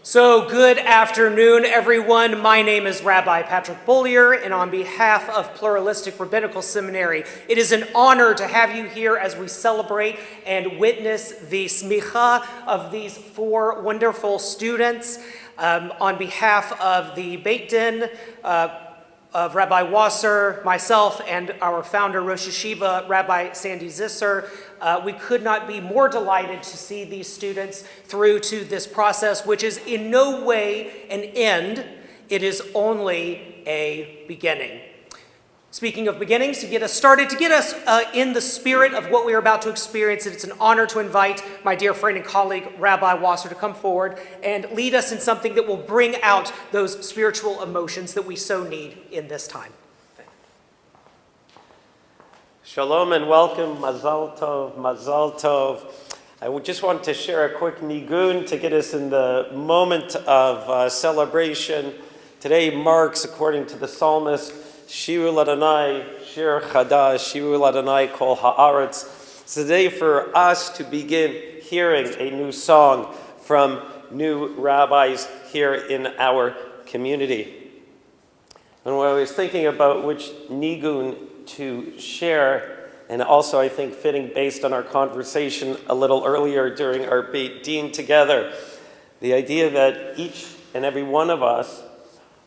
So good afternoon, everyone. My name is Rabbi Patrick Bollier, and on behalf of Pluralistic Rabbinical Seminary, it is an honor to have you here as we celebrate and witness the SMICHA of these four wonderful students. On behalf of the Beit Din of Rabbi Wasser, myself, and our founder, Rosh Yeshiva, Rabbi Sandy Zisser, we could not be more delighted to see these students through to this process, which is in no way an end. It is only a beginning. Speaking of beginnings, to get us started, to get us in the spirit of what we are about to experience, it's an honor to invite my dear friend and colleague, Rabbi Wasser, to come forward and lead us in something that will bring out those spiritual emotions that we so need in this time. Shalom and welcome, Mazal Tov, Mazal Tov. I would just want to share a quick nigun to get us in the moment of celebration. Today marks, according to the psalmist, Shiru Ladonai, Shir Chadash, Shiru Ladonai Kol Haaretz. It's the day for us to begin hearing a new song from new rabbis here in our community. And when I was thinking about which nigun to share, and also I think fitting based on our conversation a little earlier during our Beit Din together, the idea that each and every one of us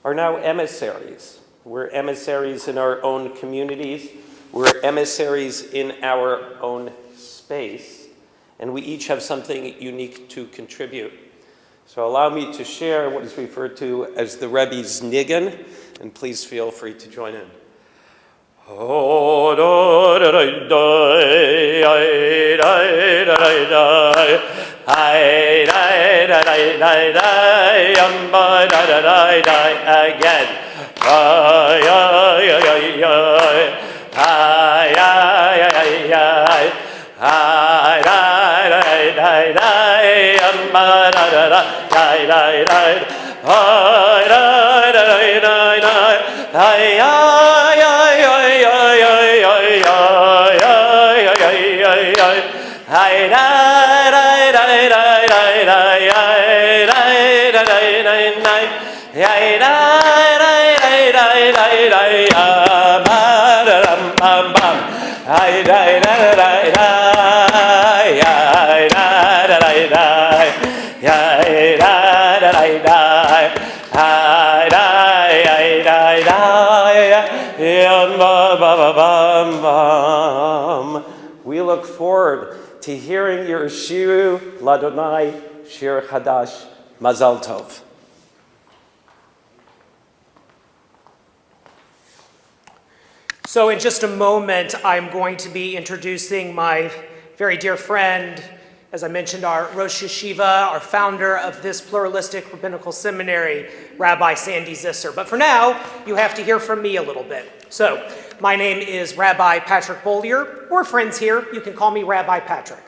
are now emissaries. We're emissaries in our own communities. We're emissaries in our own space. And we each have something unique to contribute. So allow me to share what is referred to as the Rebbe's Nigun, and please feel free to join in. Again. Ay, ay, ay, ay, ay, ay, ay, ay, ay, ay, ay, ay, amba, da, da, da, ay, ay, ay, ay, ay, ay, ay, ay, We look forward to hearing your Shiru Ladonai Shir Chadash Mazal Tov. So in just a moment, I'm going to be introducing my very dear friend, as I mentioned, our Rosh Yeshiva, our founder of this Pluralistic Rabbinical Seminary, Rabbi Sandy Zisser. But for now, you have to hear from me a little bit. So my name is Rabbi Patrick Bollier. We're friends here. You can call me Rabbi Patrick.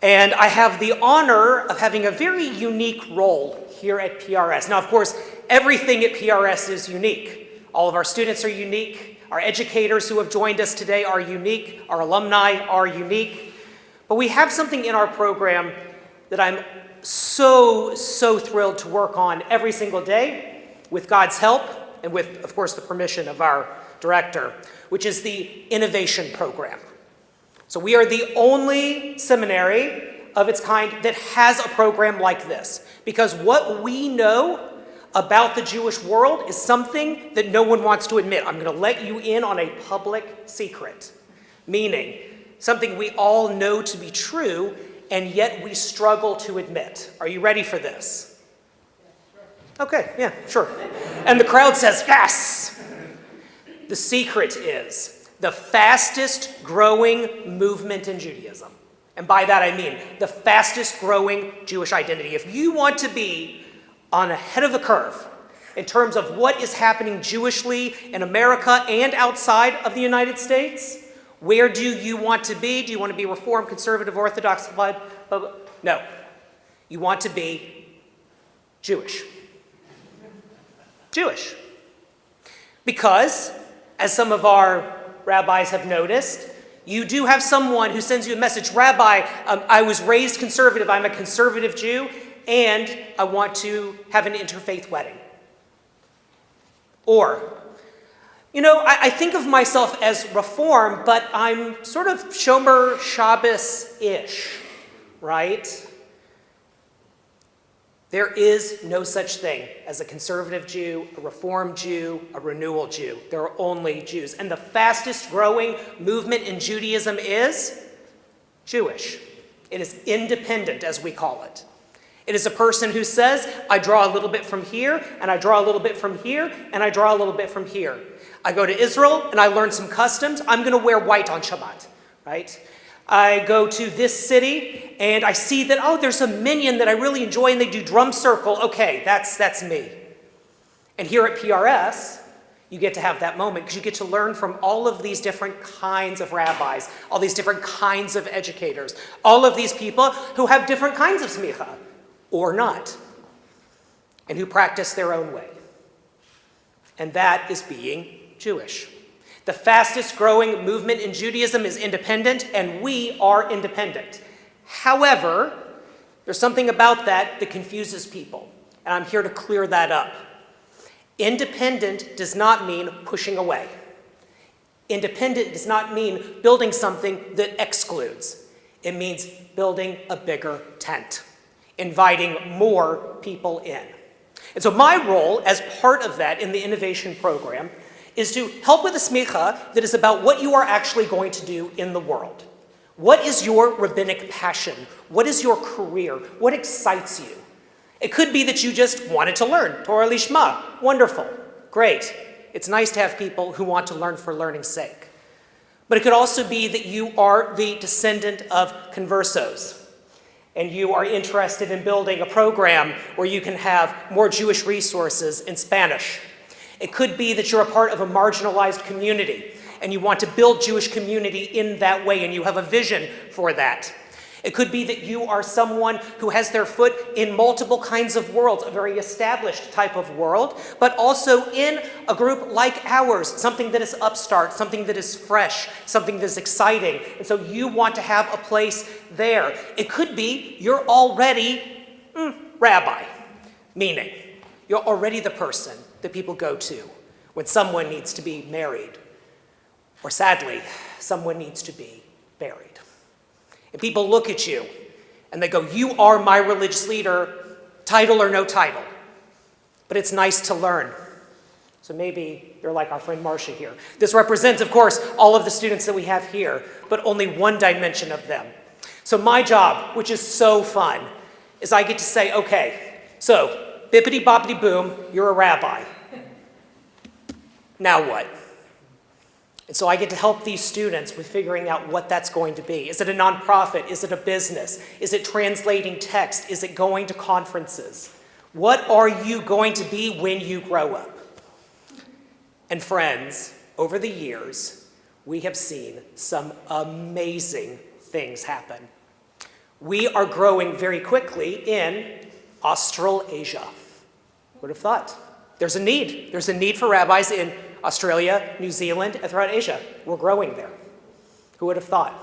And I have the honor of having a very unique role here at PRS. Now, of course, everything at PRS is unique. All of our students are unique. Our educators who have joined us today are unique. Our alumni are unique. But we have something in our program that I'm so thrilled to work on every single day with God's help and with, of course, the permission of our director, which is the Innovation Program. So we are the only seminary of its kind that has a program like this, because what we know about the Jewish world is something that no one wants to admit. I'm going to let you in on a public secret, meaning something we all know to be true, and yet we struggle to admit. Are you ready for this? Okay, yeah, sure. And the crowd says, yes! The secret is the fastest growing movement in Judaism. And by that I mean the fastest growing Jewish identity. If you want to be on ahead of the curve in terms of what is happening Jewishly in America and outside of the United States, where do you want to be? Do you want to be Reformed, Conservative, Orthodox? No. You want to be Jewish. Jewish. Because, as some of our rabbis have noticed, you do have someone who sends you a message, Rabbi, I was raised conservative, I'm a conservative Jew, and I want to have an interfaith wedding. Or, you know, I think of myself as Reform, but I'm sort of Shomer Shabbos-ish, right? There is no such thing as a conservative Jew, a Reform Jew, a renewal Jew. There are only Jews. And the fastest growing movement in Judaism is Jewish. It is independent, as we call it. It is a person who says, I draw a little bit from here, and I draw a little bit from here, and I draw a little bit from here. I go to Israel, and I learn some customs. I'm going to wear white on Shabbat, right? I go to this city, and I see that, oh, there's a minyan that I really enjoy, and they do drum circle. Okay, that's me. And here at PRS, you get to have that moment, because you get to learn from all of these different kinds of rabbis, all these different kinds of educators, all of these people who have different kinds of SMICHA, or not, and who practice their own way. And that is being Jewish. The fastest growing movement in Judaism is independent, and we are independent. However, there's something about that that confuses people, and I'm here to clear that up. Independent does not mean pushing away. Independent does not mean building something that excludes. It means building a bigger tent, inviting more people in. And so my role as part of that in the innovation program is to help with a SMICHA that is about what you are actually going to do in the world. What is your rabbinic passion? What is your career? What excites you? It could be that you just wanted to learn Torah Lishma. Wonderful. Great. It's nice to have people who want to learn for learning's sake. But it could also be that you are the descendant of conversos, and you are interested in building a program where you can have more Jewish resources in Spanish. It could be that you're a part of a marginalized community, and you want to build Jewish community in that way, and you have a vision for that. It could be that you are someone who has their foot in multiple kinds of worlds, a very established type of world, but also in a group like ours, something that is upstart, something that is fresh, something that is exciting. And so you want to have a place there. It could be you're already rabbi, meaning you're already the person that people go to when someone needs to be married, or sadly, someone needs to be buried. And people look at you and they go, you are my religious leader, title or no title. But it's nice to learn. So maybe you're like our friend Marcia here. This represents, of course, all of the students that we have here, but only one dimension of them. So my job, which is so fun, is I get to say, okay, so bippity boppity boom, you're a rabbi. Now what? And so I get to help these students with figuring out what that's going to be. Is it a nonprofit? Is it a business? Is it translating text? Is it going to conferences? What are you going to be when you grow up? And friends, over the years, we have seen some amazing things happen. We are growing very quickly in Australasia. Would have thought. There's a need. There's a need for rabbis in Australia, New Zealand, and throughout Asia. We're growing there. Who would have thought?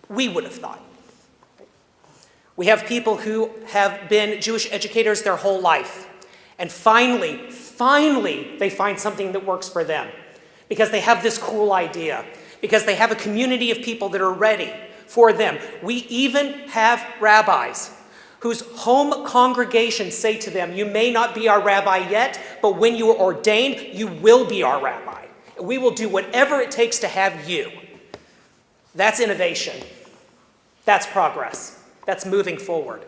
We would have thought. We have people who have been Jewish educators their whole life. And finally, they find something that works for them. Because they have this cool idea. Because they have a community of people that are ready for them. We even have rabbis whose home congregations say to them, you may not be our rabbi yet, but when you are ordained, you will be our rabbi. And we will do whatever it takes to have you. That's innovation. That's progress. That's moving forward.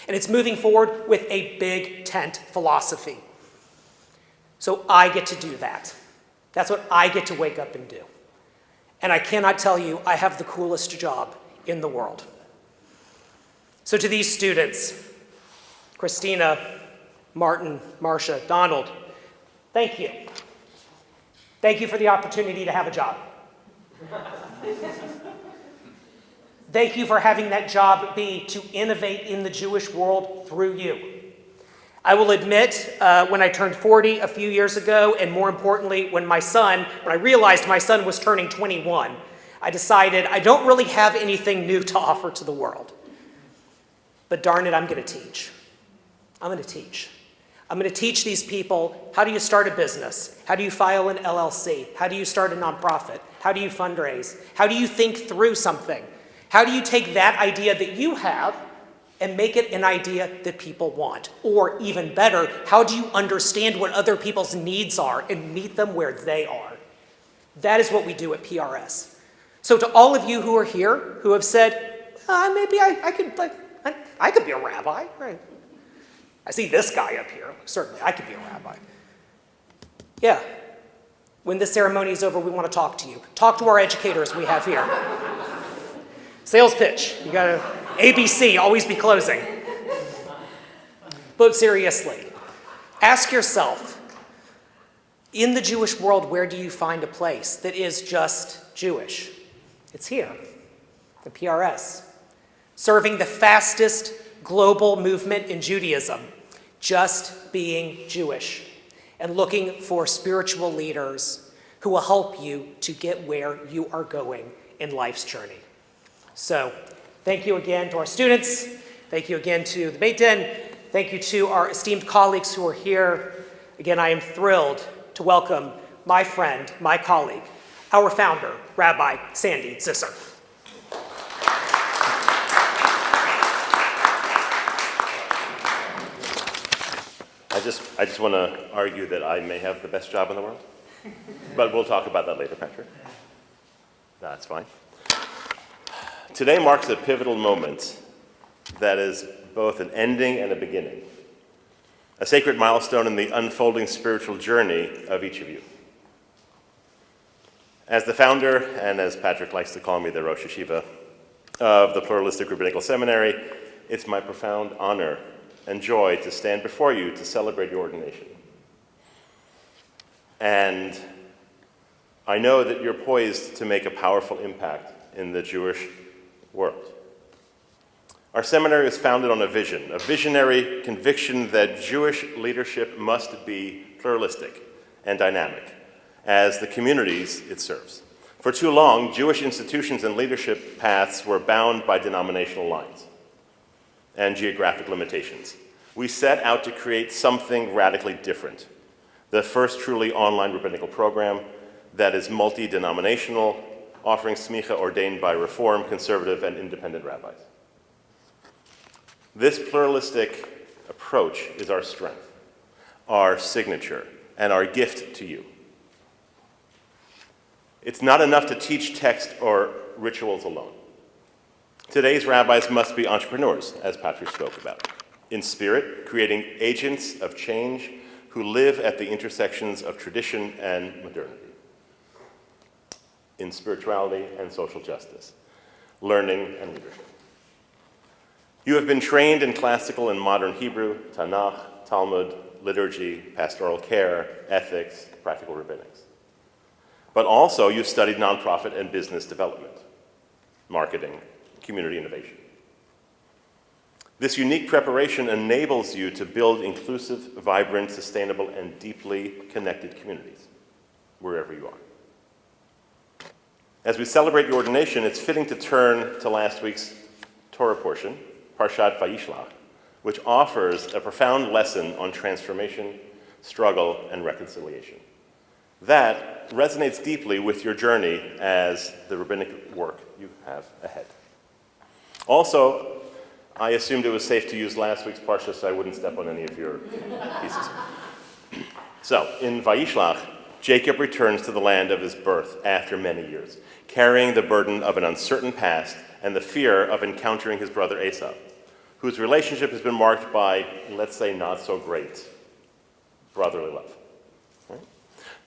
And it's moving forward with a big tent philosophy. So I get to do that. That's what I get to wake up and do. And I cannot tell you I have the coolest job in the world. So to these students, Christina, Martin, Marcia, Donald, thank you. Thank you for the opportunity to have a job. Thank you for having that job be to innovate in the Jewish world through you. I will admit, when I turned 40 a few years ago, and more importantly, when I realized my son was turning 21, I decided I don't really have anything new to offer to the world. But darn it, I'm going to teach. I'm going to teach. I'm going to teach these people, how do you start a business? How do you file an LLC? How do you start a nonprofit? How do you fundraise? How do you think through something? How do you take that idea that you have and make it an idea that people want? Or even better, how do you understand what other people's needs are and meet them where they are? That is what we do at PRS. So to all of you who are here, who have said, maybe I could be a rabbi, right? I see this guy up here. Certainly, I could be a rabbi. Yeah. When this ceremony is over, we want to talk to you. Talk to our educators we have here. Sales pitch. You got to ABC, always be closing. But seriously, ask yourself, in the Jewish world, where do you find a place that is just Jewish? It's here, the PRS, serving the fastest global movement in Judaism, just being Jewish, and looking for spiritual leaders who will help you to get where you are going in life's journey. So, thank you again to our students. Thank you again to the Beit Din. Thank you to our esteemed colleagues who are here. Again, I am thrilled to welcome my friend, my colleague, our founder, Rabbi Sandy Zisser. I just want to argue that I may have the best job in the world, but we'll talk about that later, Patrick. That's fine. Today marks a pivotal moment that is both an ending and a beginning, a sacred milestone in the unfolding spiritual journey of each of you. As the founder, and as Patrick likes to call me, the Rosh Yeshiva of the Pluralistic Rabbinical Seminary, it's my profound honor and joy to stand before you to celebrate your ordination. And I know that you're poised to make a powerful impact in the Jewish world. Our seminary is founded on a vision, a visionary conviction that Jewish leadership must be pluralistic and dynamic as the communities it serves. For too long, Jewish institutions and leadership paths were bound by denominational lines and geographic limitations. We set out to create something radically different, the first truly online rabbinical program that is multi-denominational, offering SMICHA ordained by Reform, Conservative, and Independent rabbis. This pluralistic approach is our strength, our signature, and our gift to you. It's not enough to teach text or rituals alone. Today's rabbis must be entrepreneurs, as Patrick spoke about, in spirit, creating agents of change who live at the intersections of tradition and modernity, in spirituality and social justice, learning and leadership. You have been trained in classical and modern Hebrew, Tanakh, Talmud, liturgy, pastoral care, ethics, practical rabbinics. But also you've studied nonprofit and business development, marketing, community innovation. This unique preparation enables you to build inclusive, vibrant, sustainable, and deeply connected communities, wherever you are. As we celebrate your ordination, it's fitting to turn to last week's Torah portion, Parshat Vayishlach, which offers a profound lesson on transformation, struggle, and reconciliation. That resonates deeply with your journey as the rabbinic work you have ahead. Also, I assumed it was safe to use last week's parsha so I wouldn't step on any of your pieces. So, in Vayishlach, Jacob returns to the land of his birth after many years, carrying the burden of an uncertain past and the fear of encountering his brother Esau, whose relationship has been marked by, let's say, not so great brotherly love.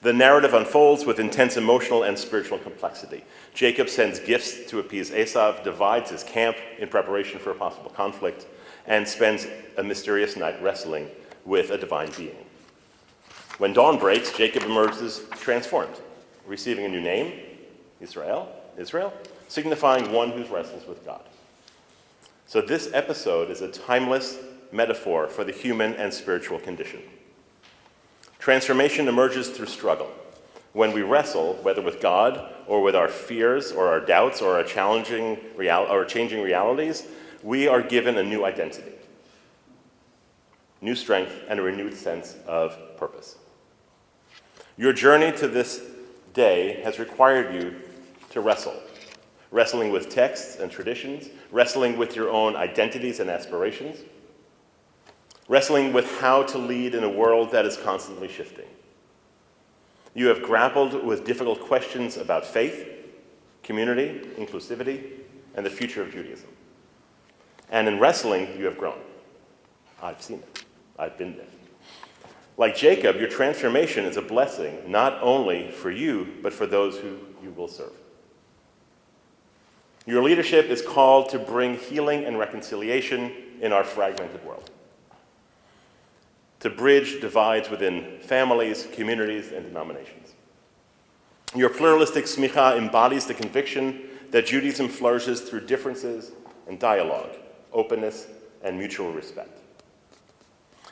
The narrative unfolds with intense emotional and spiritual complexity. Jacob sends gifts to appease Esau, divides his camp in preparation for a possible conflict, and spends a mysterious night wrestling with a divine being. When dawn breaks, Jacob emerges transformed, receiving a new name, Israel, signifying one who wrestles with God. So this episode is a timeless metaphor for the human and spiritual condition. Transformation emerges through struggle. When we wrestle, whether with God or with our fears or our doubts or our changing realities, we are given a new identity. new strength, and a renewed sense of purpose. Your journey to this day has required you to wrestling with texts and traditions, wrestling with your own identities and aspirations, wrestling with how to lead in a world that is constantly shifting. You have grappled with difficult questions about faith, community, inclusivity, and the future of Judaism. And in wrestling, you have grown. I've seen it. I've been there. Like Jacob, your transformation is a blessing, not only for you, but for those who you will serve. Your leadership is called to bring healing and reconciliation in our fragmented world, to bridge divides within families, communities, and denominations. Your pluralistic SMICHA embodies the conviction that Judaism flourishes through differences and dialogue, openness, and mutual respect.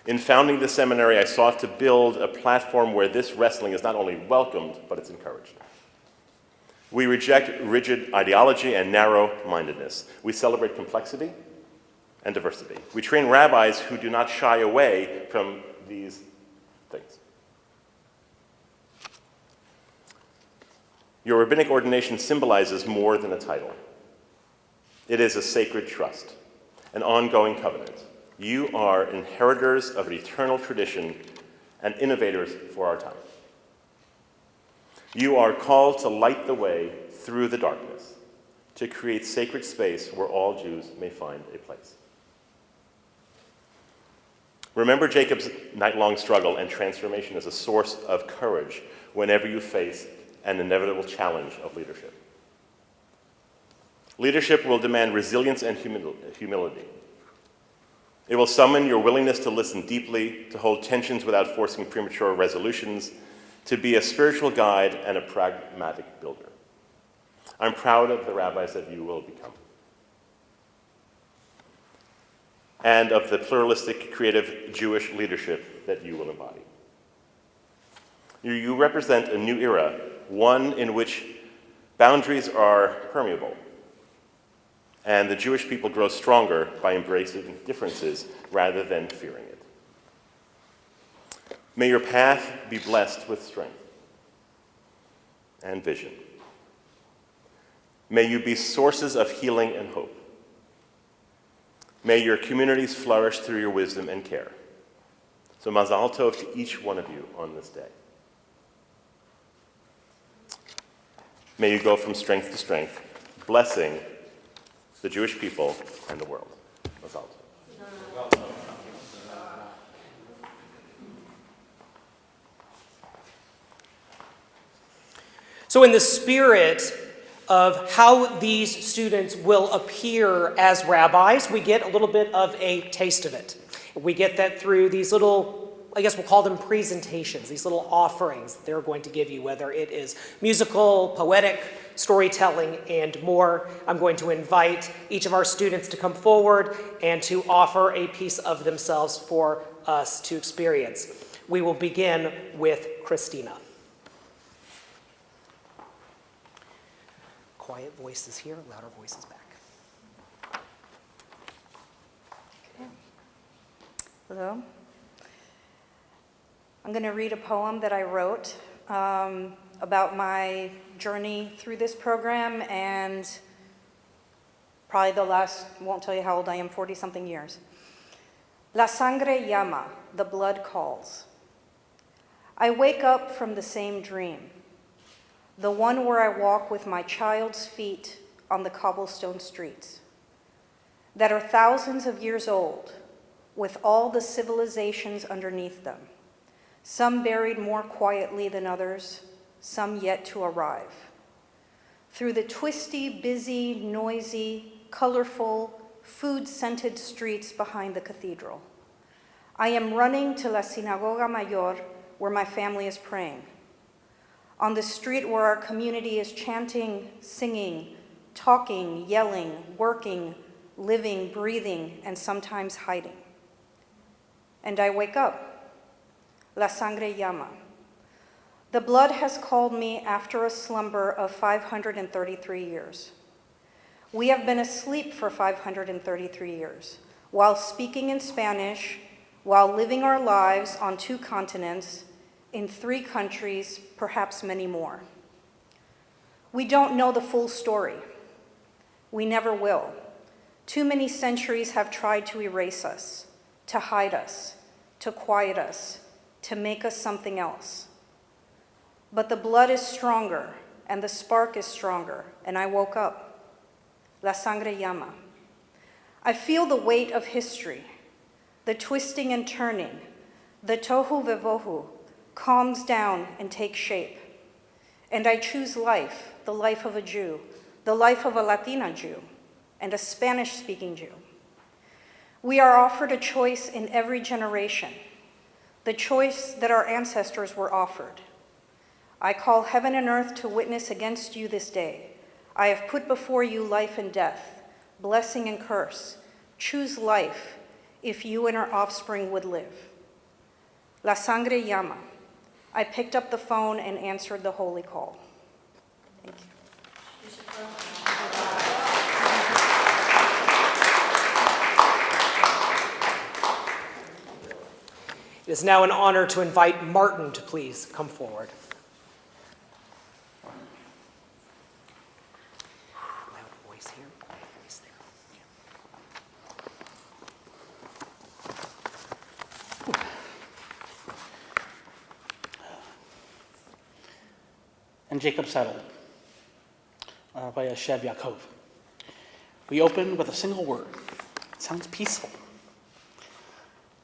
In founding the seminary, I sought to build a platform where this wrestling is not only welcomed, but it's encouraged. We reject rigid ideology and narrow-mindedness. We celebrate complexity and diversity. We train rabbis who do not shy away from these things. Your rabbinic ordination symbolizes more than a title. It is a sacred trust, an ongoing covenant. You are inheritors of an eternal tradition and innovators for our time. You are called to light the way through the darkness, to create sacred space where all Jews may find a place. Remember Jacob's night-long struggle and transformation as a source of courage whenever you face an inevitable challenge of leadership. Leadership will demand resilience and humility. It will summon your willingness to listen deeply, to hold tensions without forcing premature resolutions, to be a spiritual guide and a pragmatic builder. I'm proud of the rabbis that you will become, and of the pluralistic, creative Jewish leadership that you will embody. You represent a new era, one in which boundaries are permeable, and the Jewish people grow stronger by embracing differences rather than fearing it. May your path be blessed with strength and vision. May you be sources of healing and hope. May your communities flourish through your wisdom and care. So Mazal Tov to each one of you on this day. May you go from strength to strength, blessing the Jewish people and the world. Mazal Tov. So in the spirit of how these students will appear as rabbis, we get a little bit of a taste of it. We get that through these little, I guess we'll call them presentations, these little offerings that they're going to give you, whether it is musical, poetic, storytelling, and more. I'm going to invite each of our students to come forward and to offer a piece of themselves for us to experience. We will begin with Christina. Quiet voices here, louder voices back. Okay. Hello. I'm going to read a poem that I wrote about my journey through this program and probably the last, won't tell you how old I am, 40-something years. La sangre llama, the blood calls. I wake up from the same dream, the one where I walk with my child's feet on the cobblestone streets, that are thousands of years old, with all the civilizations underneath them, some buried more quietly than others, some yet to arrive. Through the twisty, busy, noisy, colorful, food-scented streets behind the cathedral, I am running to La Sinagoga Mayor, where my family is praying. On the street where our community is chanting, singing, talking, yelling, working, living, breathing, and sometimes hiding. And I wake up. La sangre llama. The blood has called me after a slumber of 533 years. We have been asleep for 533 years, while speaking in Spanish, while living our lives on 2 continents, in 3 countries, perhaps many more. We don't know the full story. We never will. Too many centuries have tried to erase us, to hide us, to quiet us, to make us something else. But the blood is stronger, and the spark is stronger, and I woke up. La sangre llama. I feel the weight of history, the twisting and turning, the tohu vevohu calms down and takes shape. And I choose life, the life of a Jew, the life of a Latina Jew, and a Spanish-speaking Jew. We are offered a choice in every generation, the choice that our ancestors were offered. I call heaven and earth to witness against you this day. I have put before you life and death, blessing and curse. Choose life if you and our offspring would live. La sangre llama. I picked up the phone and answered the holy call. Thank you. It is now an honor to invite Martin to please come forward. Loud voice here, quiet voice there. And Jacob settled by Yeshev Yaakov. We open with a single word. It sounds peaceful,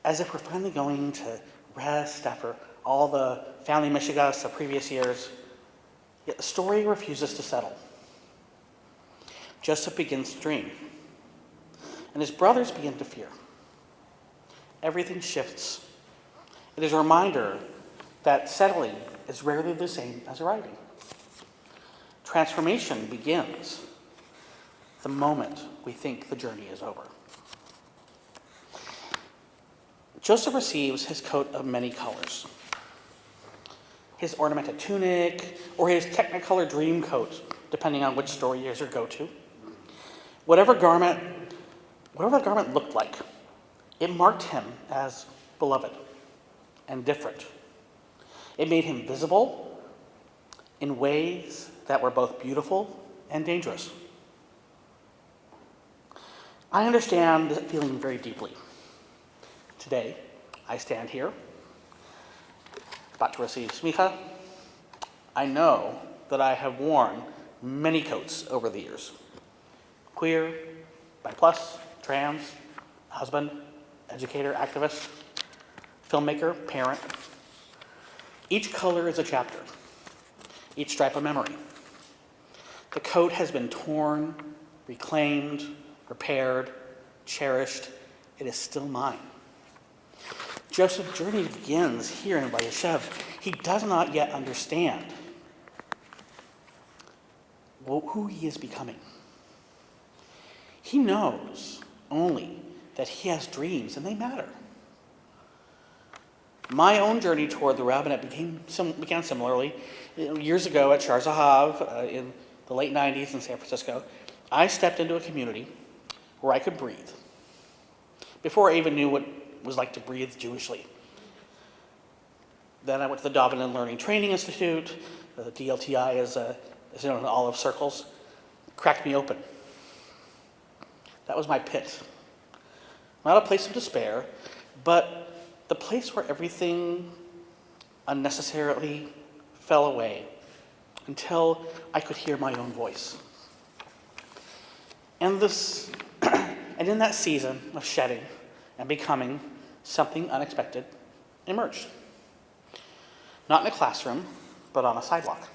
as if we're finally going to rest after all the family mishigas of previous years. Yet the story refuses to settle. Joseph begins to dream, and his brothers begin to fear. Everything shifts. It is a reminder that settling is rarely the same as arriving. Transformation begins the moment we think the journey is over. Joseph receives his coat of many colors, his ornamented tunic, or his technicolor dream coat, depending on which store you guys go to. Whatever the garment looked like, it marked him as beloved and different. It made him visible in ways that were both beautiful and dangerous. I understand this feeling very deeply. Today, I stand here, about to receive SMICHA. I know that I have worn many coats over the years. Queer, bi+, trans, husband, educator, activist, filmmaker, parent. Each color is a chapter, each stripe a memory. The coat has been torn, reclaimed, repaired, cherished. It is still mine. Joseph's journey begins here in Vayeshev. He does not yet understand who he is becoming. He knows only that he has dreams, and they matter. My own journey toward the rabbinate began similarly. Years ago at Shar Zahav, in the late 90s in San Francisco, I stepped into a community where I could breathe, before I even knew what it was like to breathe Jewishly. Then I went to the Davening Learning Training Institute. The DLTI is known in olive circles. It cracked me open. That was my pit. Not a place of despair, but the place where everything unnecessarily fell away until I could hear my own voice. And in that season of shedding and becoming, something unexpected emerged. Not in a classroom, but on a sidewalk.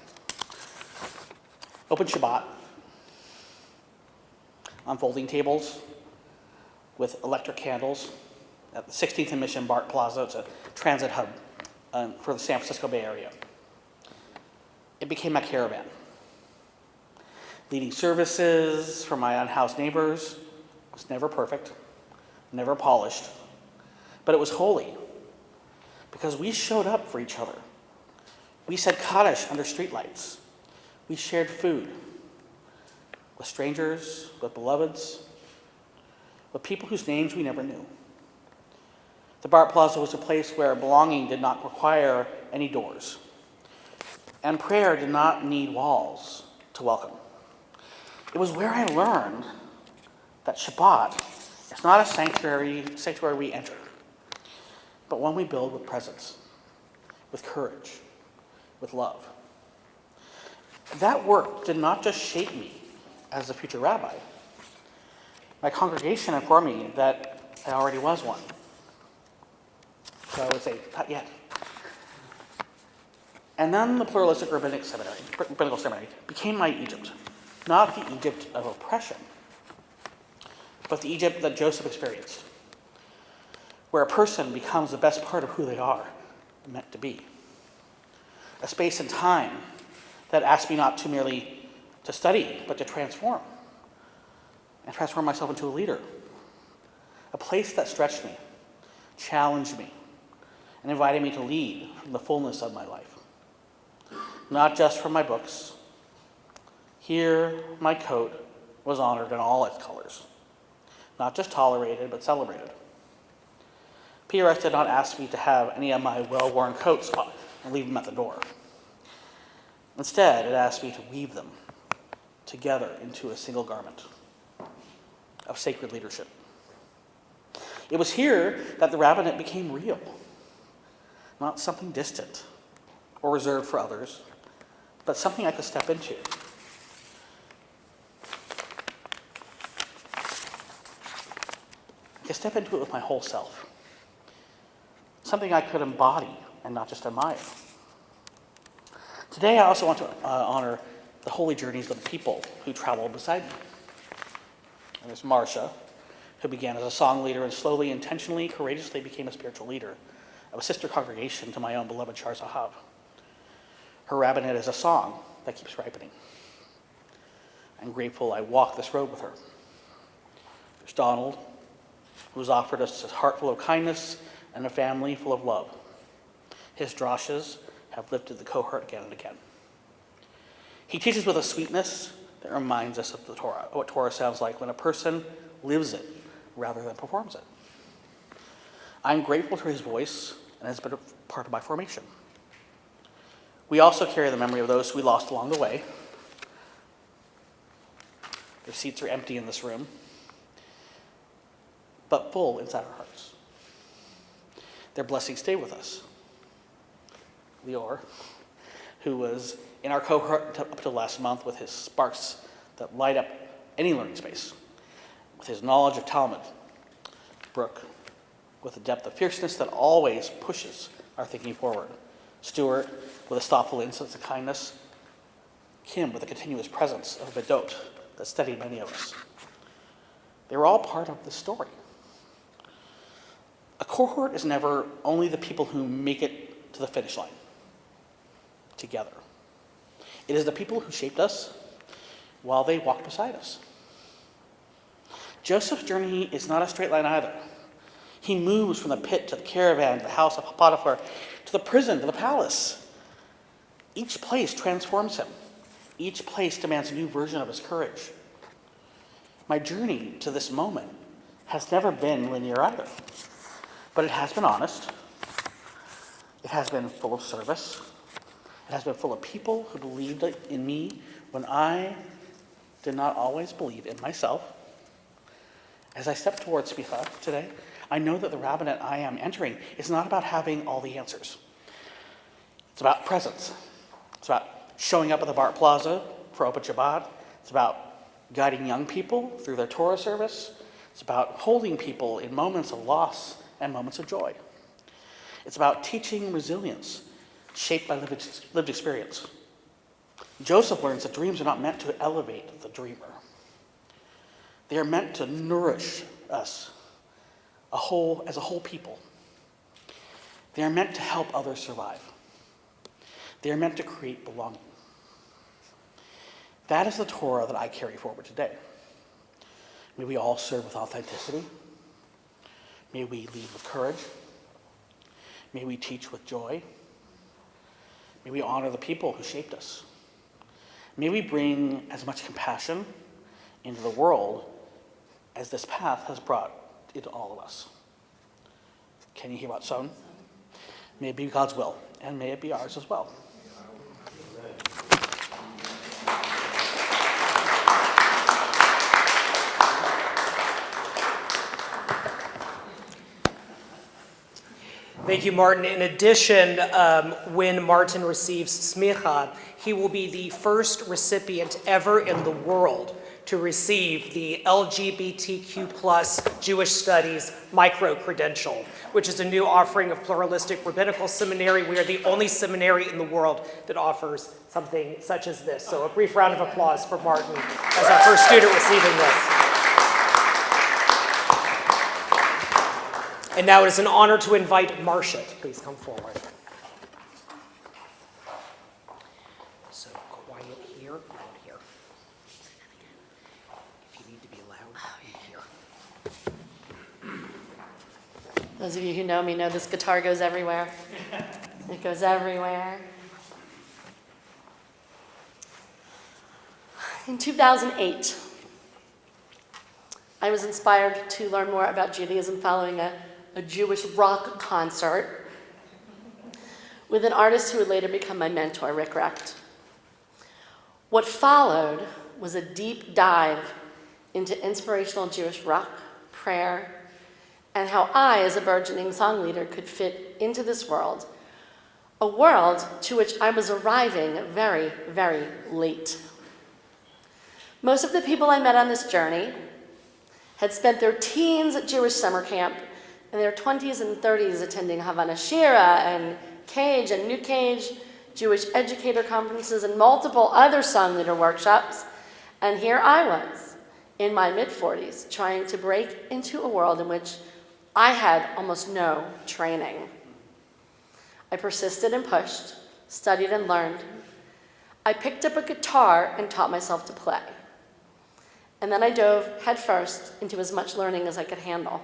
Open Shabbat, on folding tables with electric candles at the 16th and Mission BART Plaza. It's a transit hub for the San Francisco Bay Area. It became my caravan. Leading services for my unhoused neighbors was never perfect, never polished, but it was holy because we showed up for each other. We said Kaddish under streetlights. We shared food with strangers, with beloveds, with people whose names we never knew. The Bar Plaza was a place where belonging did not require any doors, and prayer did not need walls to welcome. It was where I learned that Shabbat is not a sanctuary we enter, but one we build with presence, with courage, with love. That work did not just shape me as a future rabbi. My congregation informed me that I already was one. So I would say, not yet. And then the Pluralistic Rabbinical Seminary became my Egypt. Not the Egypt of oppression, but the Egypt that Joseph experienced, where a person becomes the best part of who they are meant to be. A space and time that asked me not to merely to study, but to transform, and transform myself into a leader. A place that stretched me, challenged me, and invited me to lead from the fullness of my life. Not just from my books. Here, my coat was honored in all its colors. Not just tolerated, but celebrated. PRS did not ask me to have any of my well-worn coats and leave them at the door. Instead, it asked me to weave them together into a single garment of sacred leadership. It was here that the rabbinate became real, not something distant or reserved for others, but something I could step into. I could step into it with my whole self, something I could embody and not just admire. Today, I also want to honor the holy journeys of the people who traveled beside me. And there's Marcia, who began as a song leader and slowly, intentionally, courageously became a spiritual leader of a sister congregation to my own beloved Shar Zahav. Her rabbinate is a song that keeps ripening. I'm grateful I walked this road with her. There's Donald, who has offered us a heart full of kindness and a family full of love. His drashes have lifted the cohort again and again. He teaches with a sweetness that reminds us of the Torah, what Torah sounds like when a person lives it rather than performs it. I'm grateful for his voice and has been a part of my formation. We also carry the memory of those we lost along the way. Their seats are empty in this room, but full inside our hearts. Their blessings stay with us. Lior, who was in our cohort up till last month with his sparks that light up any learning space, with his knowledge of Talmud. Brooke, with a depth of fierceness that always pushes our thinking forward. Stuart, with his thoughtful insights and kindness. Kim, with a continuous presence of Bedot that steadied many of us. They were all part of the story. A cohort is never only the people who make it to the finish line together. It is the people who shaped us while they walked beside us. Joseph's journey is not a straight line either. He moves from the pit to the caravan, to the house of Potiphar, to the prison, to the palace. Each place transforms him. Each place demands a new version of his courage. My journey to this moment has never been linear either, but it has been honest. It has been full of service. It has been full of people who believed in me when I did not always believe in myself. As I step towards SMICHA today, I know that the rabbinate I am entering is not about having all the answers. It's about presence. It's about showing up at the Bar Plaza for Open Shabbat. It's about guiding young people through their Torah service. It's about holding people in moments of loss and moments of joy. It's about teaching resilience, shaped by lived experience. Joseph learns that dreams are not meant to elevate the dreamer. They are meant to nourish us as a whole people. They are meant to help others survive. They are meant to create belonging. That is the Torah that I carry forward today. May we all serve with authenticity. May we lead with courage. May we teach with joy. May we honor the people who shaped us. May we bring as much compassion into the world as this path has brought into all of us. Can you hear what's sown? May it be God's will, and may it be ours as well. Thank you, Martin. In addition, when Martin receives SMICHA, he will be the first recipient ever in the world to receive the LGBTQ+ Jewish Studies micro-credential, which is a new offering of Pluralistic Rabbinical Seminary. We are the only seminary in the world that offers something such as this. So a brief round of applause for Martin as our first student receiving this. And now it is an honor to invite Marcia to please come forward. So quiet here, loud here. If you need to be loud, here. Those of you who know me know this guitar goes everywhere. It goes everywhere. In 2008, I was inspired to learn more about Judaism following a Jewish rock concert with an artist who would later become my mentor, Rick Recht. What followed was a deep dive into inspirational Jewish rock, prayer, and how I, as a burgeoning song leader, could fit into this world, a world to which I was arriving very, very late. Most of the people I met on this journey had spent their teens at Jewish summer camp and their 20s and 30s attending Havana Shira and Cage and New Cage, Jewish educator conferences, and multiple other song leader workshops. And here I was, in my mid-40s, trying to break into a world in which I had almost no training. I persisted and pushed, studied and learned. I picked up a guitar and taught myself to play. And then I dove headfirst into as much learning as I could handle.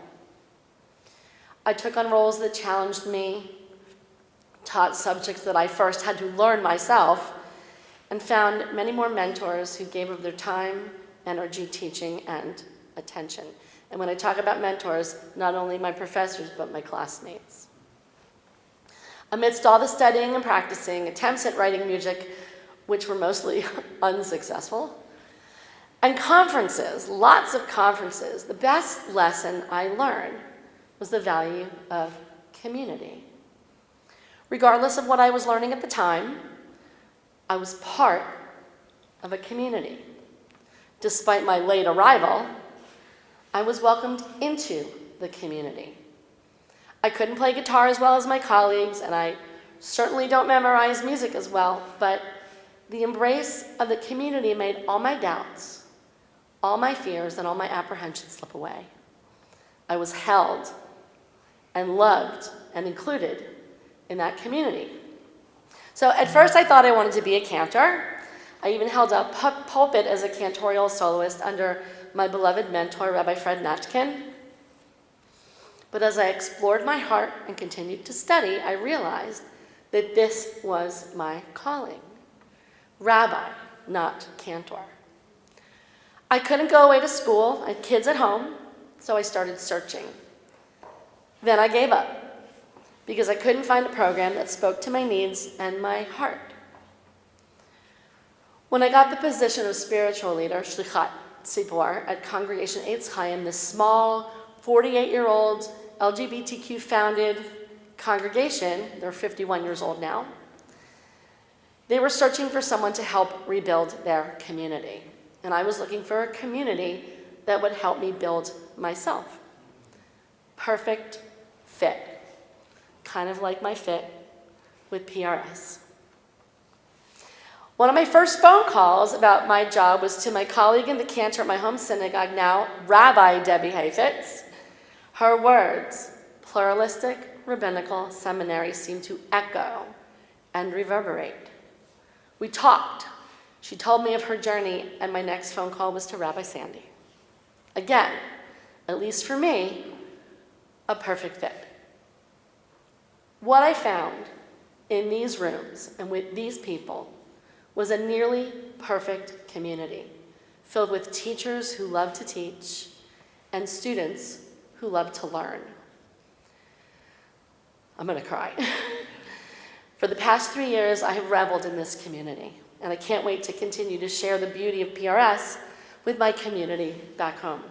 I took on roles that challenged me, taught subjects that I first had to learn myself, and found many more mentors who gave of their time, energy, teaching, and attention. And when I talk about mentors, not only my professors, but my classmates. Amidst all the studying and practicing, attempts at writing music, which were mostly unsuccessful, and conferences, lots of conferences, the best lesson I learned was the value of community. Regardless of what I was learning at the time, I was part of a community. Despite my late arrival, I was welcomed into the community. I couldn't play guitar as well as my colleagues, and I certainly don't memorize music as well, but the embrace of the community made all my doubts, all my fears, and all my apprehensions slip away. I was held and loved and included in that community. So at first I thought I wanted to be a cantor. I even held a pulpit as a cantorial soloist under my beloved mentor, Rabbi Fred Natchkin. But as I explored my heart and continued to study, I realized that this was my calling. Rabbi, not cantor. I couldn't go away to school. I had kids at home, so I started searching. Then I gave up because I couldn't find a program that spoke to my needs and my heart. When I got the position of spiritual leader, Shlichat Tzipor, at Congregation Eitz Chaim, this small 48-year-old LGBTQ-founded congregation, they're 51 years old now, they were searching for someone to help rebuild their community. And I was looking for a community that would help me build myself. Perfect fit, kind of like my fit with PRS. One of my first phone calls about my job was to my colleague in the cantor at my home synagogue, now Rabbi Debbie Hayfetz. Her words, Pluralistic Rabbinical Seminary, seemed to echo and reverberate. We talked. She told me of her journey, and my next phone call was to Rabbi Sandy. Again, at least for me, a perfect fit. What I found in these rooms and with these people was a nearly perfect community filled with teachers who love to teach and students who love to learn. I'm going to cry. For the past 3 years, I have reveled in this community, and I can't wait to continue to share the beauty of PRS with my community back home.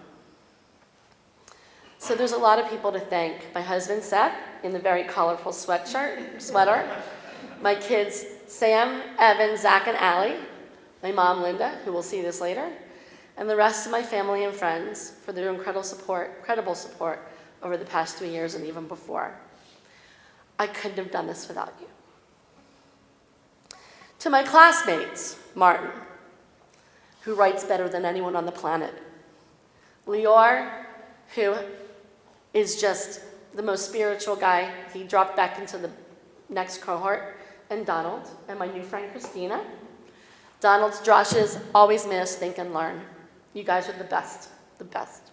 So there's a lot of people to thank. My husband, Seth, in the very colorful sweater. My kids, Sam, Evan, Zach, and Allie. My mom, Linda, who will see this later. And the rest of my family and friends for their incredible support over the past 3 years and even before. I couldn't have done this without you. To my classmates, Martin, who writes better than anyone on the planet. Lior, who is just the most spiritual guy. He dropped back into the next cohort. And Donald, and my new friend, Christina. Donald's Josh's always made us think and learn. You guys are the best, the best.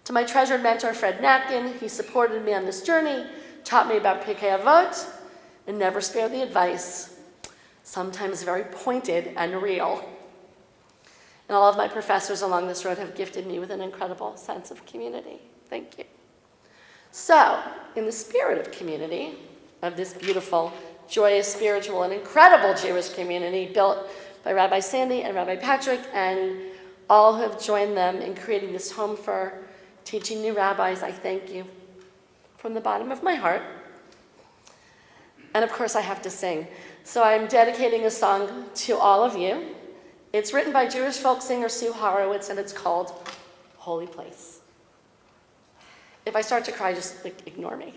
To my treasured mentor, Fred Natkin, he supported me on this journey, taught me about Pirkei Avot, and never spared the advice, sometimes very pointed and real. And all of my professors along this road have gifted me with an incredible sense of community. Thank you. So, in the spirit of community, of this beautiful, joyous, spiritual, and incredible Jewish community built by Rabbi Sandy and Rabbi Patrick, and all who have joined them in creating this home for teaching new rabbis, I thank you from the bottom of my heart. And of course, I have to sing. So I'm dedicating a song to all of you. It's written by Jewish folk singer Sue Horowitz, and it's called Holy Place. If I start to cry, just ignore me.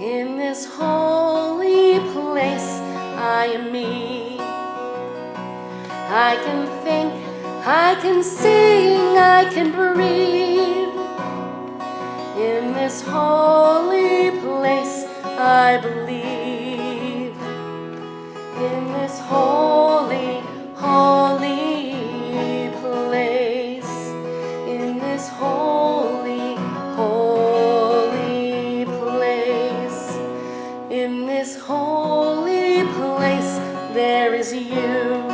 In this holy place, I am me. I can think, I can sing, I can breathe. In this holy place, I believe. In this holy, holy place. In this holy, holy place. In this holy place, there is you.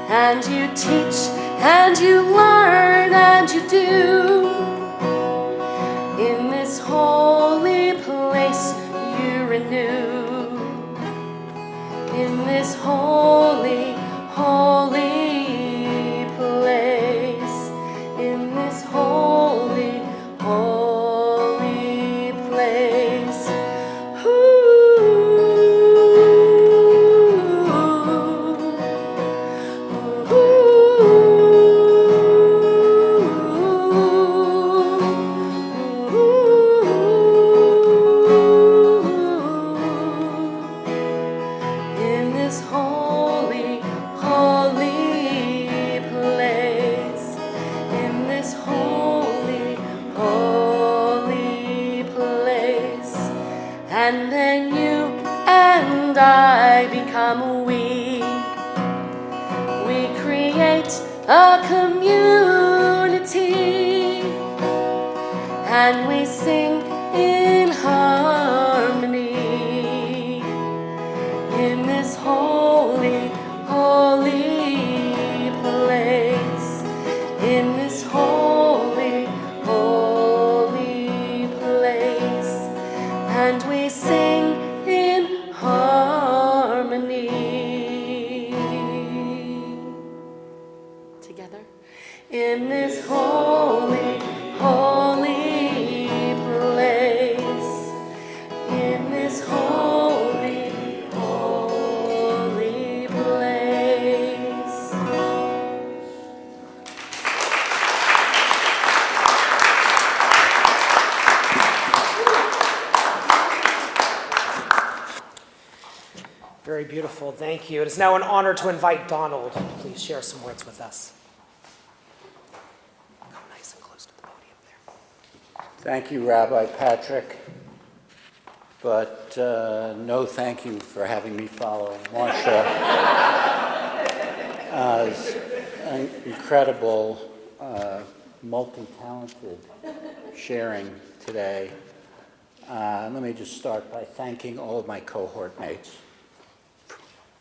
And you teach, and you learn, and you do. In this holy place, you renew. In this holy, holy place. In this holy, holy place. In this holy, holy place. In this holy, holy place. And then you and I become we. We create a community. And we sing in harmony. In this holy, holy place. In this holy, holy place. And we sing in harmony. Together. In this holy, holy place. In this holy, holy place. Very beautiful, thank you. It is now an honor to invite Donald to please share some words with us. Come nice and close to the podium there. Thank you, Rabbi Patrick, but no thank you for having me follow Marsha's incredible, multi-talented sharing today. Let me just start by thanking all of my cohort mates.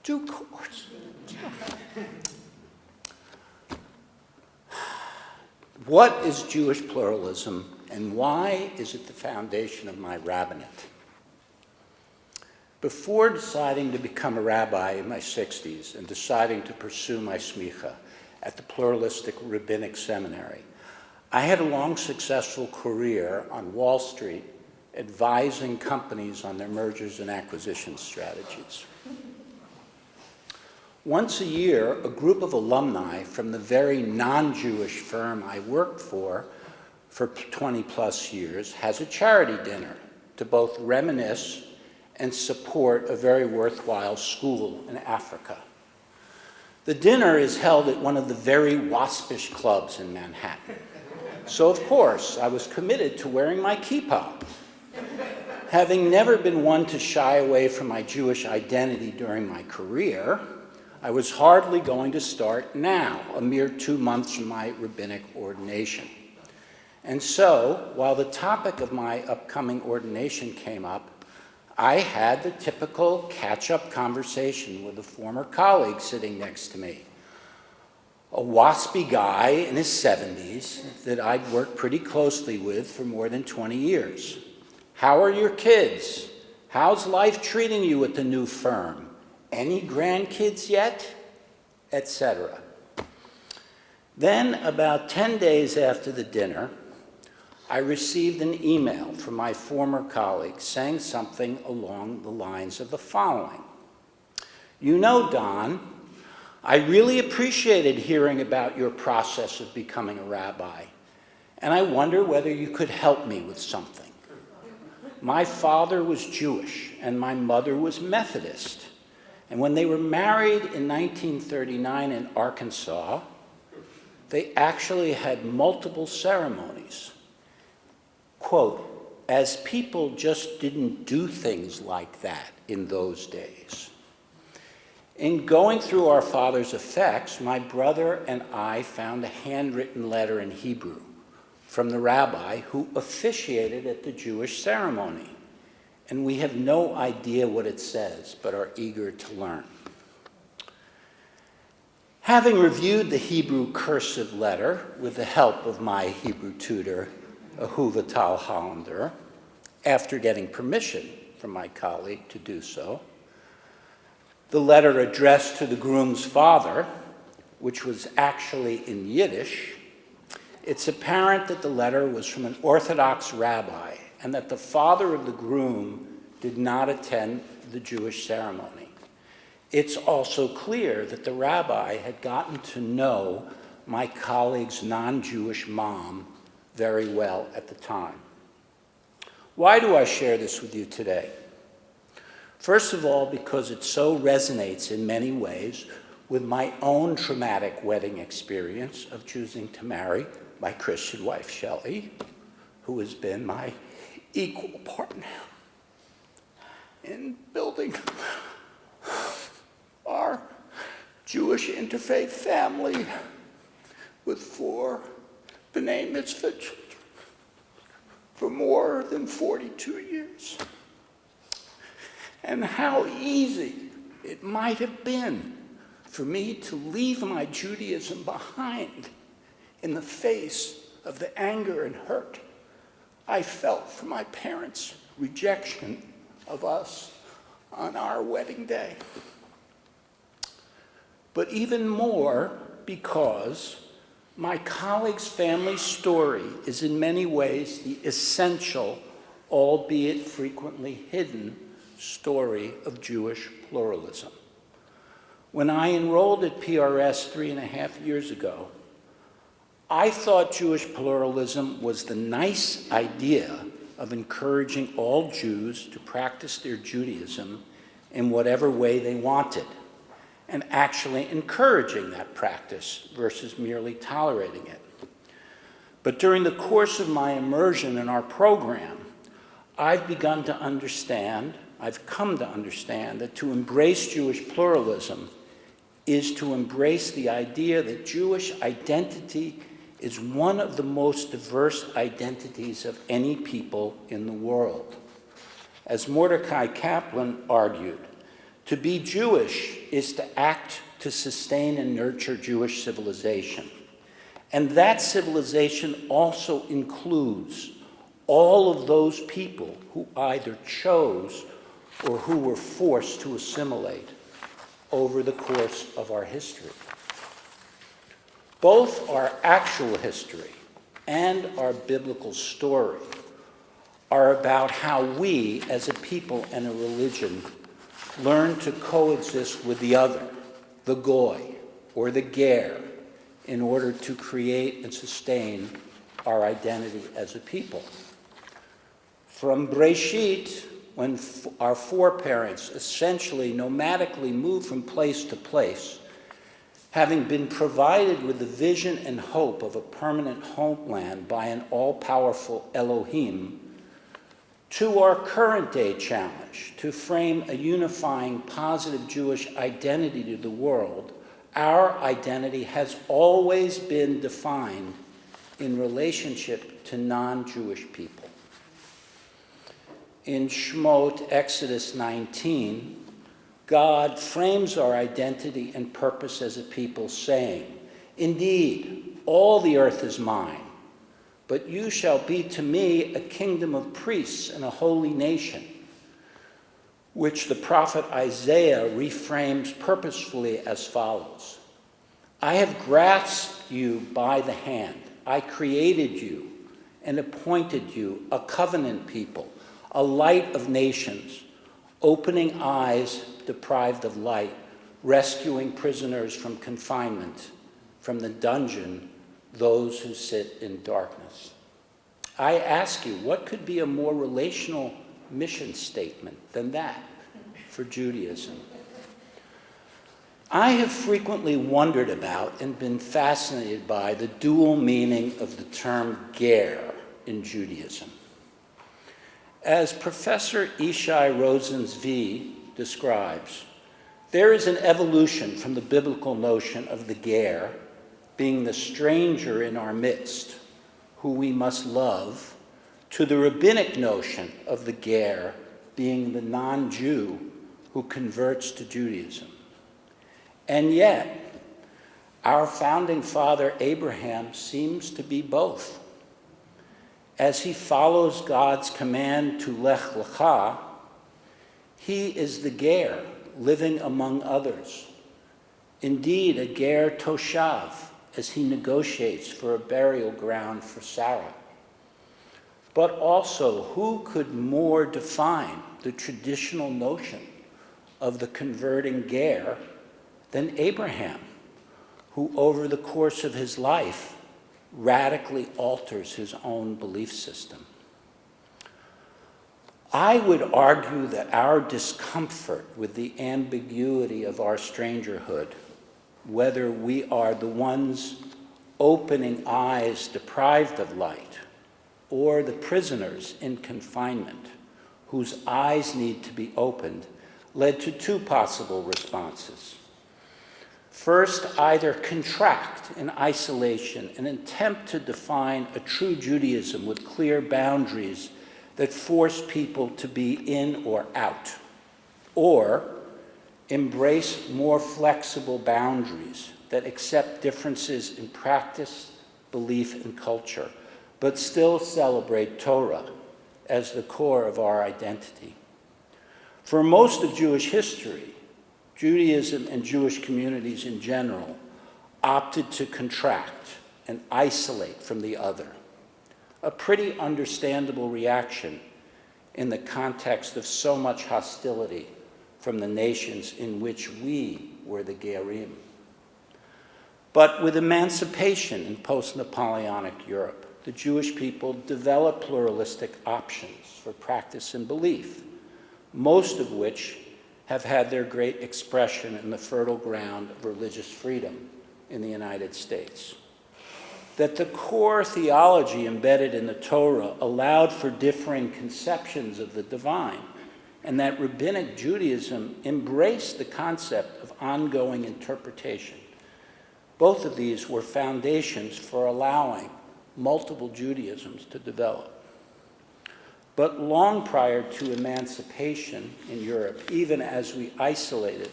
2 cohorts. What is Jewish pluralism, and why is it the foundation of my rabbinate? Before deciding to become a rabbi in my 60s and deciding to pursue my SMICHA at the Pluralistic Rabbinical Seminary, I had a long, successful career on Wall Street advising companies on their mergers and acquisition strategies. Once a year, a group of alumni from the very non-Jewish firm I worked for 20-plus years has a charity dinner to both reminisce and support a very worthwhile school in Africa. The dinner is held at one of the very waspish clubs in Manhattan. So, of course, I was committed to wearing my kippah. Having never been one to shy away from my Jewish identity during my career, I was hardly going to start now, a mere 2 months from my rabbinic ordination. And so, while the topic of my upcoming ordination came up, I had the typical catch-up conversation with a former colleague sitting next to me, a waspy guy in his 70s that I'd worked pretty closely with for more than 20 years. How are your kids? How's life treating you at the new firm? Any grandkids yet? Etc. Then, about 10 days after the dinner, I received an email from my former colleague saying something along the lines of the following. You know, Don, I really appreciated hearing about your process of becoming a rabbi, and I wonder whether you could help me with something. My father was Jewish, and my mother was Methodist. And when they were married in 1939 in Arkansas, they actually had multiple ceremonies. Quote, as people just didn't do things like that in those days. In going through our father's effects, my brother and I found a handwritten letter in Hebrew from the rabbi who officiated at the Jewish ceremony. And we have no idea what it says, but are eager to learn. Having reviewed the Hebrew cursive letter with the help of my Hebrew tutor, Ahuva Tal Hollander, after getting permission from my colleague to do so, the letter addressed to the groom's father, which was actually in Yiddish, it's apparent that the letter was from an Orthodox rabbi and that the father of the groom did not attend the Jewish ceremony. It's also clear that the rabbi had gotten to know my colleague's non-Jewish mom very well at the time. Why do I share this with you today? First of all, because it so resonates in many ways with my own traumatic wedding experience of choosing to marry my Christian wife, Shelley, who has been my equal partner in building our Jewish interfaith family with 4 B'nai Mitzvah children for more than 42 years. And how easy it might have been for me to leave my Judaism behind in the face of the anger and hurt I felt for my parents' rejection of us on our wedding day. But even more because my colleague's family story is in many ways the essential, albeit frequently hidden, story of Jewish pluralism. When I enrolled at PRS 3.5 years ago, I thought Jewish pluralism was the nice idea of encouraging all Jews to practice their Judaism in whatever way they wanted, and actually encouraging that practice versus merely tolerating it. But during the course of my immersion in our program, I've come to understand that to embrace Jewish pluralism is to embrace the idea that Jewish identity is one of the most diverse identities of any people in the world. As Mordecai Kaplan argued, to be Jewish is to act to sustain and nurture Jewish civilization. And that civilization also includes all of those people who either chose or who were forced to assimilate over the course of our history. Both our actual history and our biblical story are about how we, as a people and a religion, learn to coexist with the other, the goy, or the ger, in order to create and sustain our identity as a people. From Breshit, when our foreparents essentially nomadically moved from place to place, having been provided with the vision and hope of a permanent homeland by an all-powerful Elohim, to our current day challenge to frame a unifying positive Jewish identity to the world, our identity has always been defined in relationship to non-Jewish people. In Shemot, Exodus 19, God frames our identity and purpose as a people, saying, "Indeed, all the earth is mine, but you shall be to me a kingdom of priests and a holy nation," which the prophet Isaiah reframes purposefully as follows: "I have grasped you by the hand. I created you and appointed you a covenant people, a light of nations, opening eyes deprived of light, rescuing prisoners from confinement, from the dungeon those who sit in darkness." I ask you, what could be a more relational mission statement than that for Judaism? I have frequently wondered about and been fascinated by the dual meaning of the term ger in Judaism. As Professor Ishai Rosenzvi describes, there is an evolution from the biblical notion of the ger being the stranger in our midst, who we must love, to the rabbinic notion of the ger being the non-Jew who converts to Judaism. And yet, our founding father Abraham seems to be both. As he follows God's command to Lech Lecha, he is the ger living among others. Indeed, a ger toshav, as he negotiates for a burial ground for Sarah. But also, who could more define the traditional notion of the converting ger than Abraham, who over the course of his life radically alters his own belief system? I would argue that our discomfort with the ambiguity of our strangerhood, whether we are the ones opening eyes deprived of light or the prisoners in confinement whose eyes need to be opened, led to two possible responses. First, either contract in isolation and attempt to define a true Judaism with clear boundaries that force people to be in or out, or embrace more flexible boundaries that accept differences in practice, belief, and culture, but still celebrate Torah as the core of our identity. For most of Jewish history, Judaism and Jewish communities in general opted to contract and isolate from the other, a pretty understandable reaction in the context of so much hostility from the nations in which we were the Gerim. But with emancipation in post-Napoleonic Europe, the Jewish people developed pluralistic options for practice and belief, most of which have had their great expression in the fertile ground of religious freedom in the United States. That the core theology embedded in the Torah allowed for differing conceptions of the divine, and that rabbinic Judaism embraced the concept of ongoing interpretation. Both of these were foundations for allowing multiple Judaisms to develop. But long prior to emancipation in Europe, even as we isolated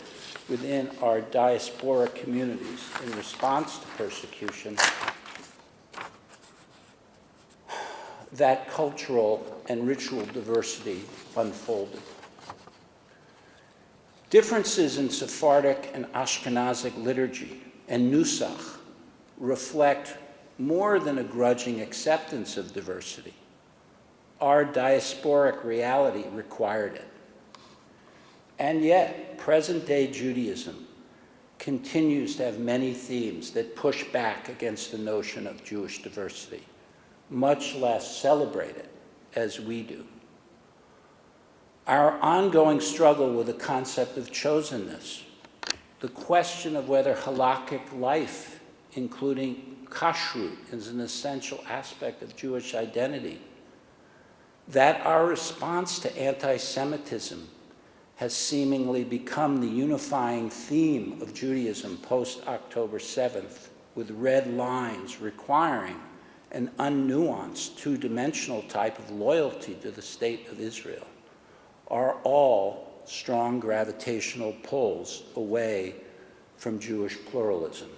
within our diaspora communities in response to persecution, that cultural and ritual diversity unfolded. Differences in Sephardic and Ashkenazic liturgy and nusach reflect more than a grudging acceptance of diversity. Our diasporic reality required it. And yet, present-day Judaism continues to have many themes that push back against the notion of Jewish diversity, much less celebrate it as we do. Our ongoing struggle with the concept of chosenness, the question of whether halakhic life, including kashrut, is an essential aspect of Jewish identity, that our response to anti-Semitism has seemingly become the unifying theme of Judaism post-October 7th, with red lines requiring an unnuanced, two-dimensional type of loyalty to the state of Israel, are all strong gravitational pulls away from Jewish pluralism.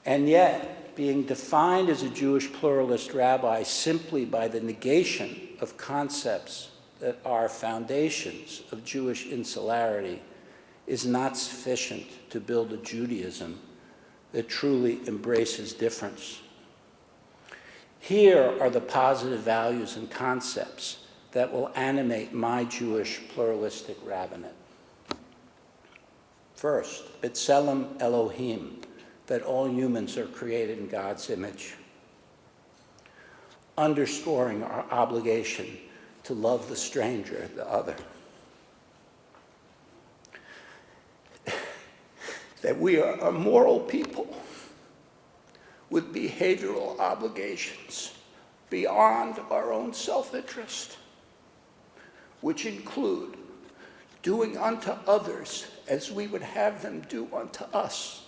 And yet, being defined as a Jewish pluralist rabbi simply by the negation of concepts that are foundations of Jewish insularity is not sufficient to build a Judaism that truly embraces difference. Here are the positive values and concepts that will animate my Jewish pluralistic rabbinate. First, B'Tselem Elohim, that all humans are created in God's image, underscoring our obligation to love the stranger, the other. That we are a moral people with behavioral obligations beyond our own self-interest, which include doing unto others as we would have them do unto us,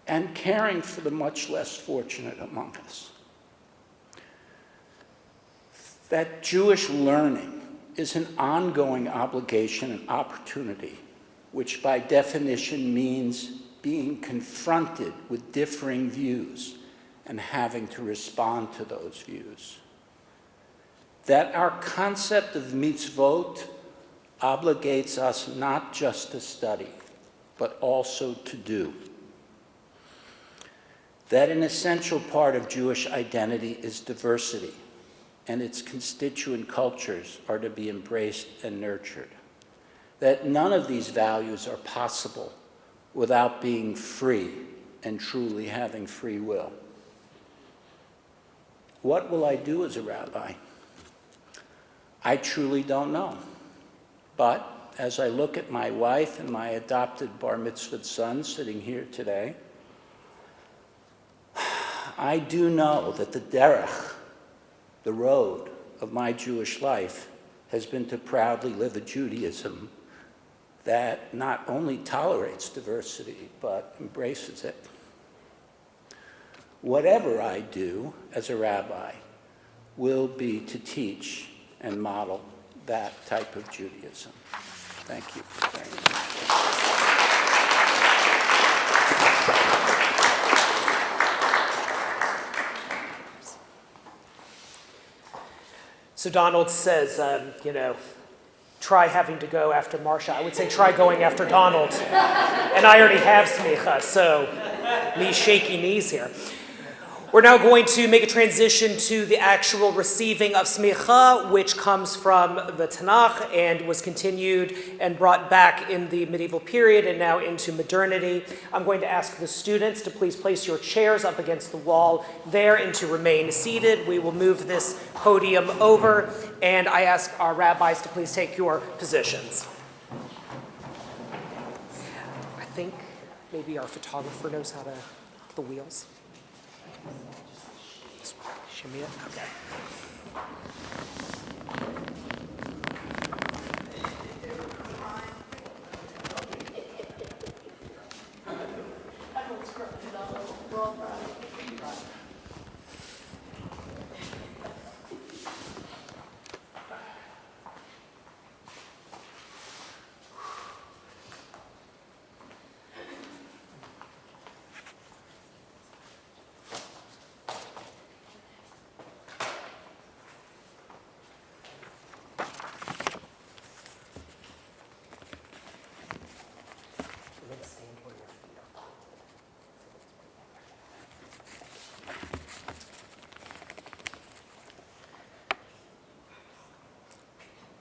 and caring for the much less fortunate among us. That Jewish learning is an ongoing obligation and opportunity, which by definition means being confronted with differing views and having to respond to those views. That our concept of mitzvot obligates us not just to study, but also to do. That an essential part of Jewish identity is diversity, and its constituent cultures are to be embraced and nurtured. That none of these values are possible without being free and truly having free will. What will I do as a rabbi? I truly don't know. But as I look at my wife and my adopted bar mitzvahed son sitting here today, I do know that the derech, the road of my Jewish life, has been to proudly live a Judaism that not only tolerates diversity, but embraces it. Whatever I do as a rabbi will be to teach and model that type of Judaism. Thank you very much. So Donald says, try having to go after Marcia. I would say try going after Donald. And I already have SMICHA, so me shaky knees here. We're now going to make a transition to the actual receiving of SMICHA, which comes from the Tanakh and was continued and brought back in the medieval period and now into modernity. I'm going to ask the students to please place your chairs up against the wall there and to remain seated. We will move this podium over, and I ask our rabbis to please take your positions. I think maybe our photographer knows how to the wheels. Shimmy it? Okay.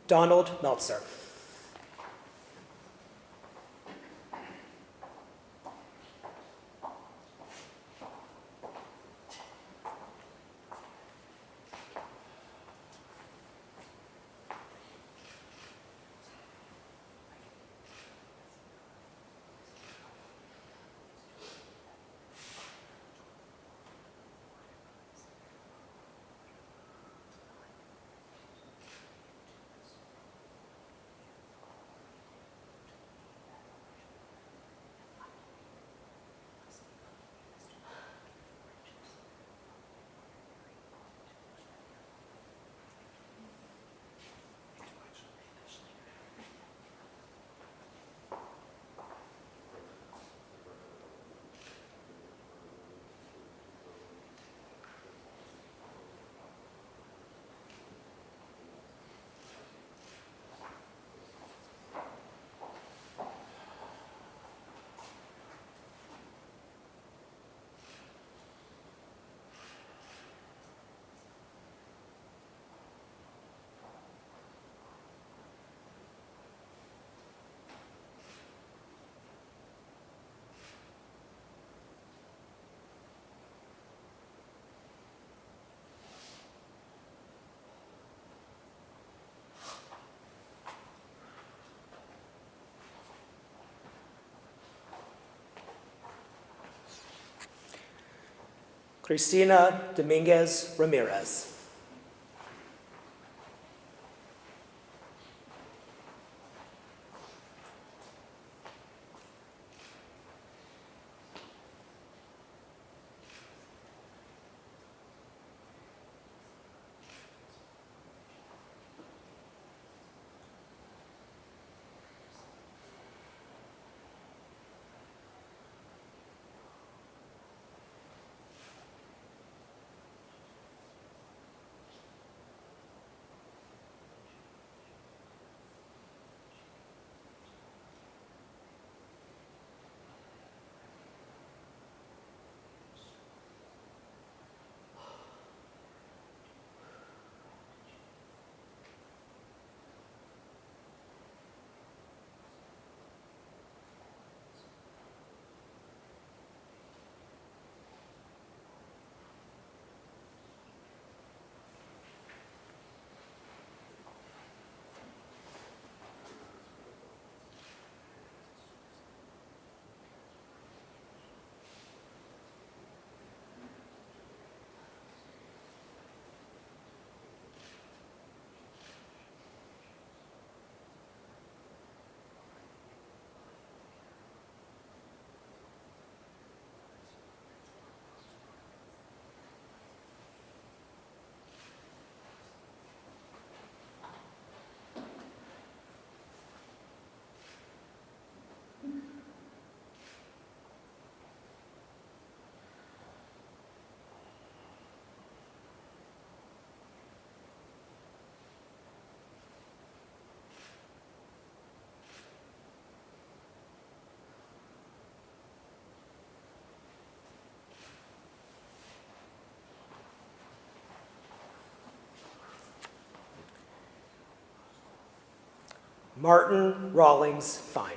Donald Meltzer. Cristina Dominguez Ramirez. Martin Rawlings Fine.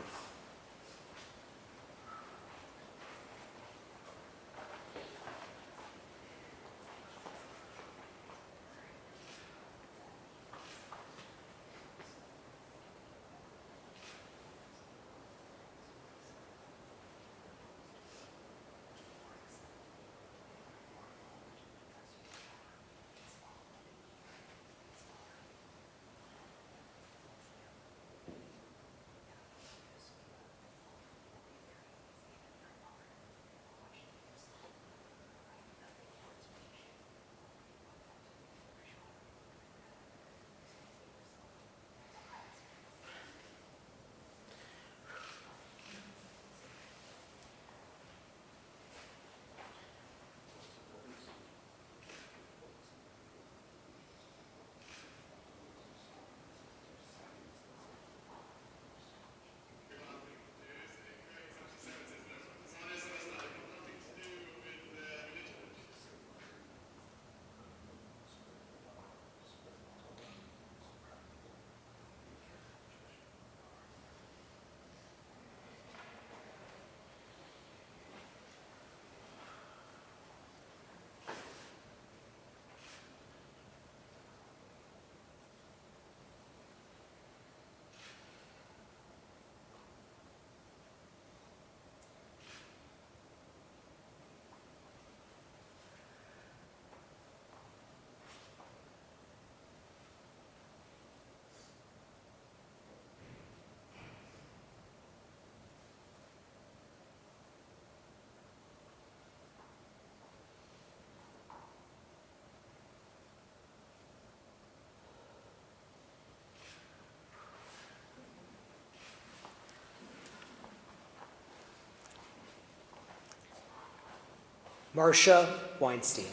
Marcia Weinstein.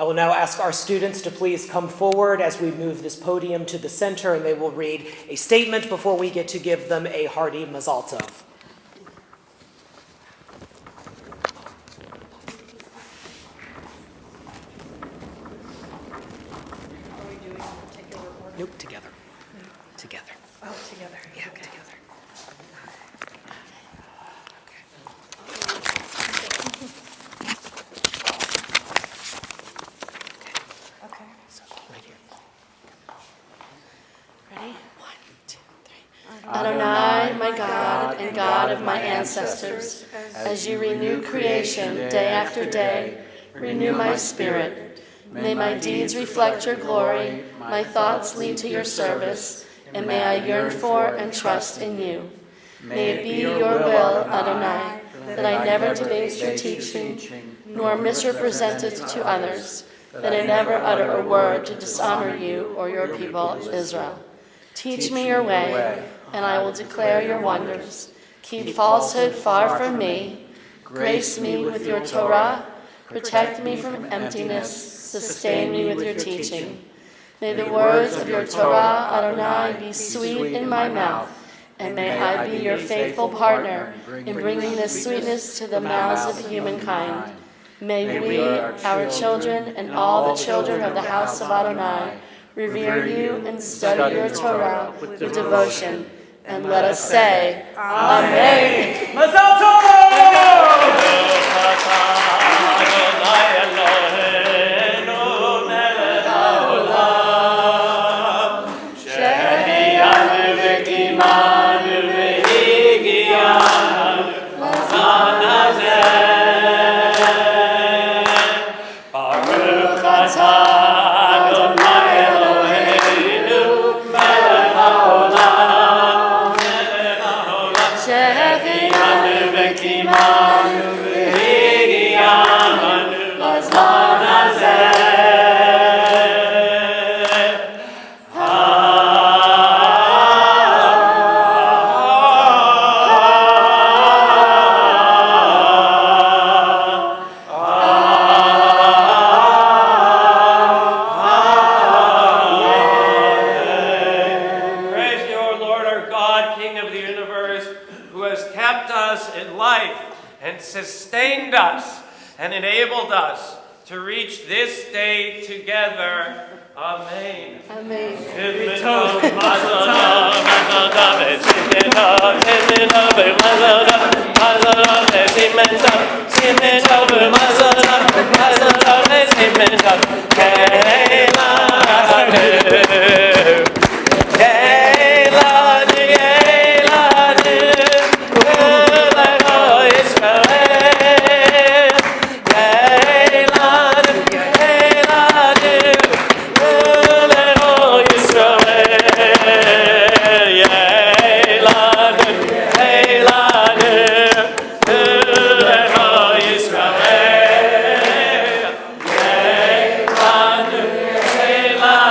I will now ask our students to please come forward as we move this podium to the center, and they will read a statement before we get to give them a hearty Mazal Tov. Are we doing a particular order? Nope, together. Together. Oh, together. Yeah, Okay. together. Okay. So, right here. Ready? 1, 2, 3. Adonai, my God and God of my ancestors, as you renew creation day after day, renew my spirit. May my deeds reflect your glory, my thoughts lead to your service, and may I yearn for and trust in you. May it be your will, Adonai, that I never debase your teaching, nor misrepresent it to others, that I never utter a word to dishonor you or your people, Israel. Teach me your way, and I will declare your wonders. Keep falsehood far from me. Grace me with your Torah. Protect me from emptiness. Sustain me with your teaching. May the words of your Torah, Adonai, be sweet in my mouth, and may I be your faithful partner in bringing this sweetness to the mouths of humankind. May we, our children, and all the children of the house of Adonai revere you and study your Torah with devotion. And let us say, Amen. Mazal Shechianu v'kimanu and enabled us to reach this day together. Amen. Amen. Mazel tov, mazel tov, mazel tov, simen tov, mazel tov, mazel tov, mazel tov, simen tov, keilanu, keilanu, keilanu, ulecho Yisrael, keilanu, keilanu, ulecho Yisrael, keilanu, keilanu, ulecho Yisrael, keilanu, keilanu,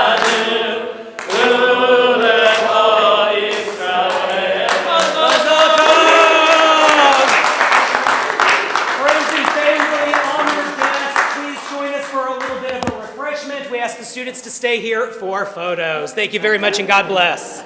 ulecho Yisrael. Friends and family, honored guests, please join us for a little bit of a refreshment. We ask the students to stay here for photos. Thank you very much and God bless.